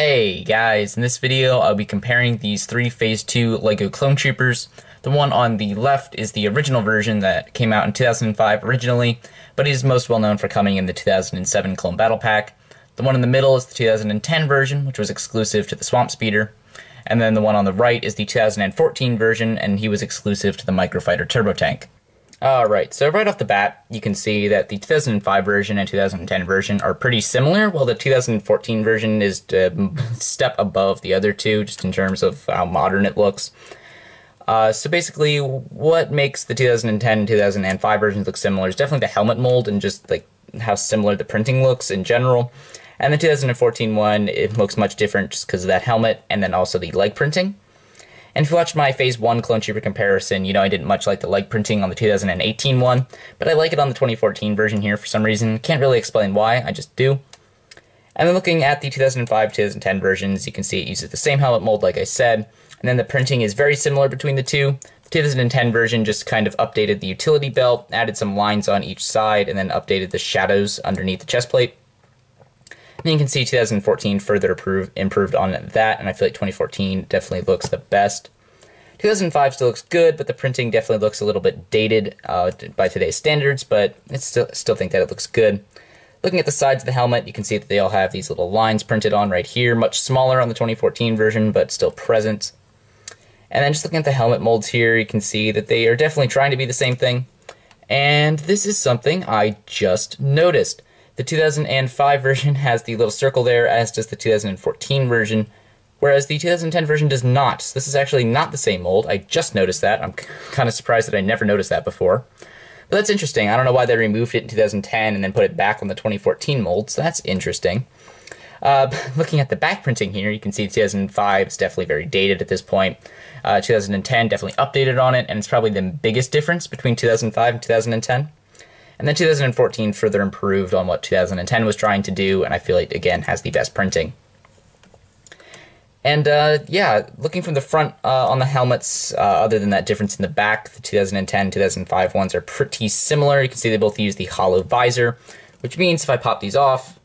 Hey guys, in this video I'll be comparing these three Phase 2 LEGO Clone Troopers. The one on the left is the original version that came out in 2005 originally, but is most well known for coming in the 2007 Clone Battlepack. The one in the middle is the 2010 version, which was exclusive to the Swampspeeder. And then the one on the right is the 2014 version, and he was exclusive to the Microfighter Turbo Tank. Alright, so right off the bat, you can see that the 2005 version and 2010 version are pretty similar, while the 2014 version is a step above the other two, just in terms of how modern it looks. So basically, what makes the 2010 and 2005 versions look similar is definitely the helmet mold and just like how similar the printing looks in general. And the 2014 one, it looks much different just because of that helmet and then also the leg printing. And if you watched my Phase 1 Clone Trooper comparison, you know I didn't much like the leg printing on the 2018 one, but I like it on the 2014 version here for some reason. Can't really explain why, I just do. And then looking at the 2005-2010 versions, you can see it uses the same helmet mold like I said, and then the printing is very similar between the two. The 2010 version just kind of updated the utility belt, added some lines on each side, and then updated the shadows underneath the chest plate. And you can see 2014 further improved on that, and I feel like 2014 definitely looks the best. 2005 still looks good, but the printing definitely looks a little bit dated by today's standards, but I still think that it looks good. Looking at the sides of the helmet, you can see that they all have these little lines printed on right here, much smaller on the 2014 version, but still present. And then just looking at the helmet molds here, you can see that they are definitely trying to be the same thing. And this is something I just noticed. The 2005 version has the little circle there, as does the 2014 version, whereas the 2010 version does not. So this is actually not the same mold. I just noticed that. I'm kind of surprised that I never noticed that before. But that's interesting. I don't know why they removed it in 2010 and then put it back on the 2014 mold, so that's interesting. Looking at the back printing here, you can see 2005 is definitely very dated at this point. 2010 definitely updated on it, and it's probably the biggest difference between 2005 and 2010. And then 2014 further improved on what 2010 was trying to do, and I feel it, again, has the best printing. And, yeah, looking from the front on the helmets, other than that difference in the back, the 2010-2005 ones are pretty similar. You can see they both use the hollow visor, which means if I pop these off,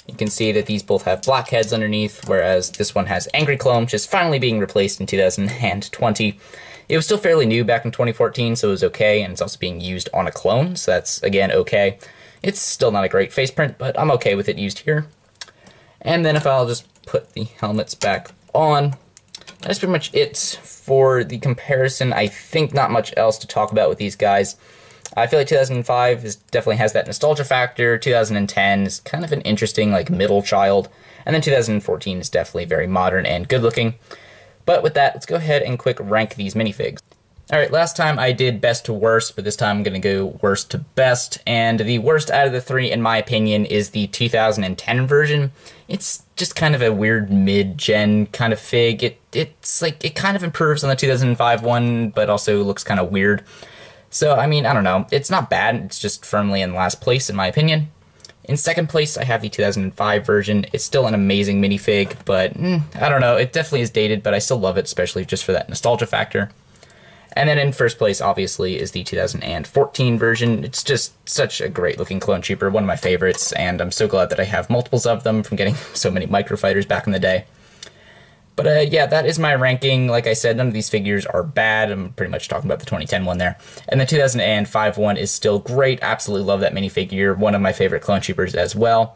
you can see that these both have black heads underneath, whereas this one has Angry Clone, which is finally being replaced in 2020. It was still fairly new back in 2014, so it was okay, and it's also being used on a clone, so that's, again, okay. It's still not a great face print, but I'm okay with it used here. And then if I'll just put the helmets back on, that's pretty much it for the comparison. I think not much else to talk about with these guys. I feel like 2005 definitely has that nostalgia factor, 2010 is kind of an interesting, like, middle child, and then 2014 is definitely very modern and good-looking. But with that, let's go ahead and quick rank these minifigs. Alright, last time I did best to worst, but this time I'm going to go worst to best, and the worst out of the three, in my opinion, is the 2010 version. It's just kind of a weird mid-gen kind of fig. It's like, it kind of improves on the 2005 one, but also looks kind of weird. So, I mean, I don't know. It's not bad, it's just firmly in last place, in my opinion. In second place, I have the 2005 version. It's still an amazing minifig, but I don't know. It definitely is dated, but I still love it, especially just for that nostalgia factor. And then in first place, obviously, is the 2014 version. It's just such a great-looking clone trooper, one of my favorites, and I'm so glad that I have multiples of them from getting so many microfighters back in the day. But yeah, that is my ranking. Like I said, none of these figures are bad. I'm pretty much talking about the 2010 one there. And the 2005 one is still great. Absolutely love that minifigure. One of my favorite clone troopers as well.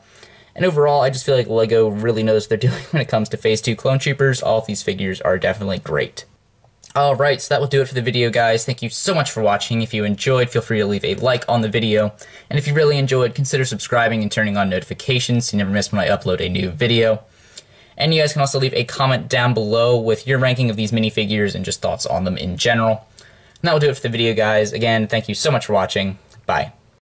And overall, I just feel like LEGO really knows what they're doing when it comes to Phase 2 clone troopers. All of these figures are definitely great. Alright, so that will do it for the video, guys. Thank you so much for watching. If you enjoyed, feel free to leave a like on the video. And if you really enjoyed, consider subscribing and turning on notifications so you never miss when I upload a new video. And you guys can also leave a comment down below with your ranking of these minifigures and just thoughts on them in general. And that will do it for the video, guys. Again, thank you so much for watching. Bye.